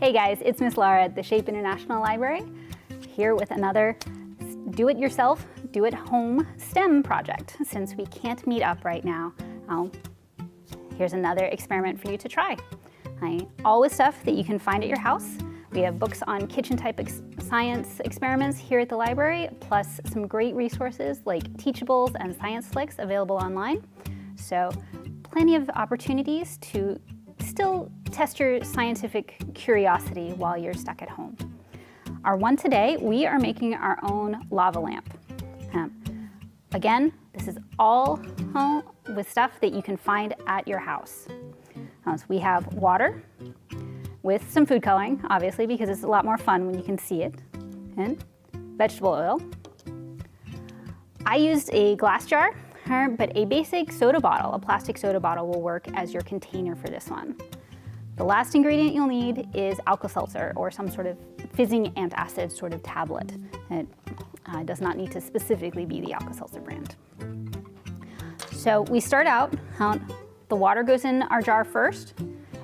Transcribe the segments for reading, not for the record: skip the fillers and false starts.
Hey guys, it's Miss Laura at the Shape International Library, here with another do-it-yourself, do-it-home STEM project. Since we can't meet up right now, here's another experiment for you to try. All with stuff that you can find at your house. We have books on kitchen-type science experiments here at the library, plus some great resources like Teachables and Science Flicks available online. So plenty of opportunities to still test your scientific curiosity while you're stuck at home. Our one today, we are making our own lava lamp. Again, this is all with stuff that you can find at your house. So we have water with some food coloring, obviously, because it's a lot more fun when you can see it, and vegetable oil. I used a glass jar, but a basic soda bottle, a plastic soda bottle, will work as your container for this one. The last ingredient you'll need is Alka-Seltzer, or some sort of fizzing antacid sort of tablet. It does not need to specifically be the Alka-Seltzer brand. So we start out, the water goes in our jar first,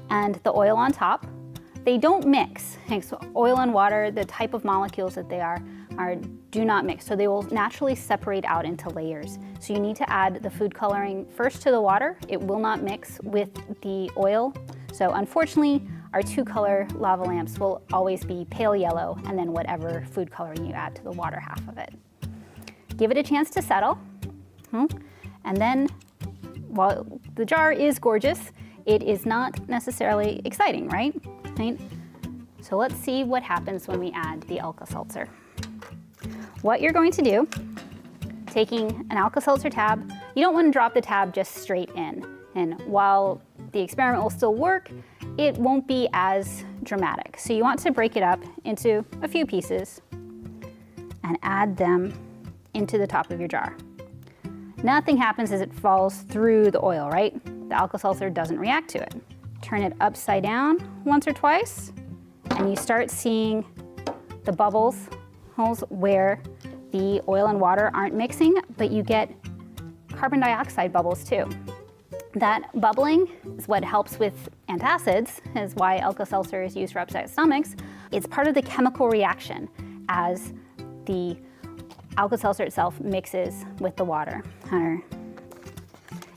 and the oil on top. They don't mix. So oil and water, the type of molecules that they are do not mix. So they will naturally separate out into layers. So you need to add the food coloring first to the water. It will not mix with the oil. So unfortunately, our two-color lava lamps will always be pale yellow, and then whatever food coloring you add to the water half of it. Give it a chance to settle. And then, while the jar is gorgeous, it is not necessarily exciting, right? So let's see what happens when we add the Alka-Seltzer. What you're going to do, taking an Alka-Seltzer tab, you don't want to drop the tab just straight in. And while the experiment will still work, it won't be as dramatic. So you want to break it up into a few pieces and add them into the top of your jar. Nothing happens as it falls through the oil, right? The Alka-Seltzer doesn't react to it. Turn it upside down once or twice, and you start seeing the bubbles, holes where the oil and water aren't mixing, but you get carbon dioxide bubbles too. That bubbling is what helps with antacids, is why Alka-Seltzer is used for upset stomachs. It's part of the chemical reaction as the Alka-Seltzer itself mixes with the water.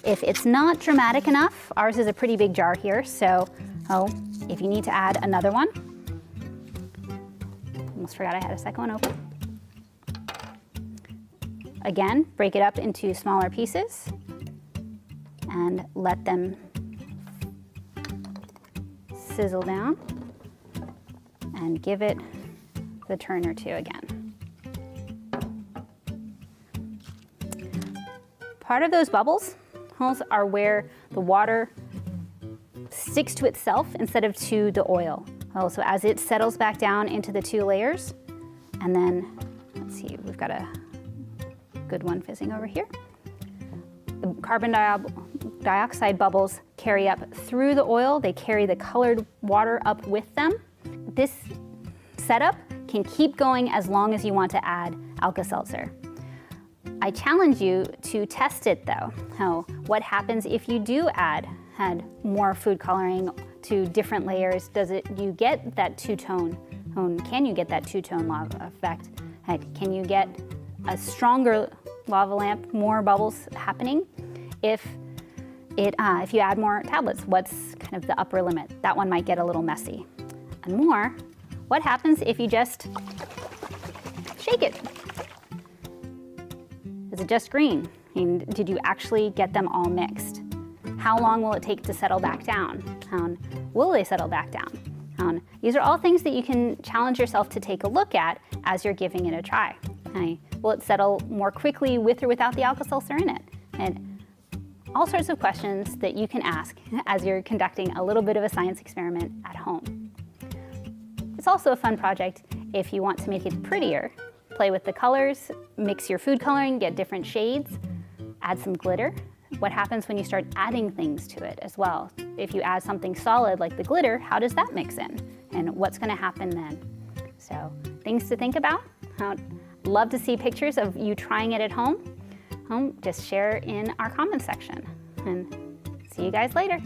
If it's not dramatic enough, ours is a pretty big jar here, so if you need to add another one, almost forgot I had a second one open. Again, break it up into smaller pieces and let them sizzle down, and give it the turn or two again. Part of those bubbles are where the water sticks to itself instead of to the oil. So as it settles back down into the two layers, and then, let's see, we've got a good one fizzing over here. The carbon dioxide bubbles carry up through the oil. They carry the colored water up with them. This setup can keep going as long as you want to add Alka-Seltzer. I challenge you to test it though. What happens if you do add more food coloring to different layers? You get that two-tone? Can you get that two-tone lava effect? Can you get a stronger lava lamp, more bubbles happening? If you add more tablets, what's kind of the upper limit? That one might get a little messy. And more, what happens if you just shake it? Is it just green? Did you actually get them all mixed? How long will it take to settle back down? Will they settle back down? These are all things that you can challenge yourself to take a look at as you're giving it a try. Will it settle more quickly with or without the Alka-Seltzer in it? And all sorts of questions that you can ask as you're conducting a little bit of a science experiment at home. It's also a fun project if you want to make it prettier. Play with the colors, mix your food coloring, get different shades, add some glitter. What happens when you start adding things to it as well? If you add something solid like the glitter, how does that mix in? And what's going to happen then? So things to think about. I'd love to see pictures of you trying it at home. Just share in our comments section. And see you guys later.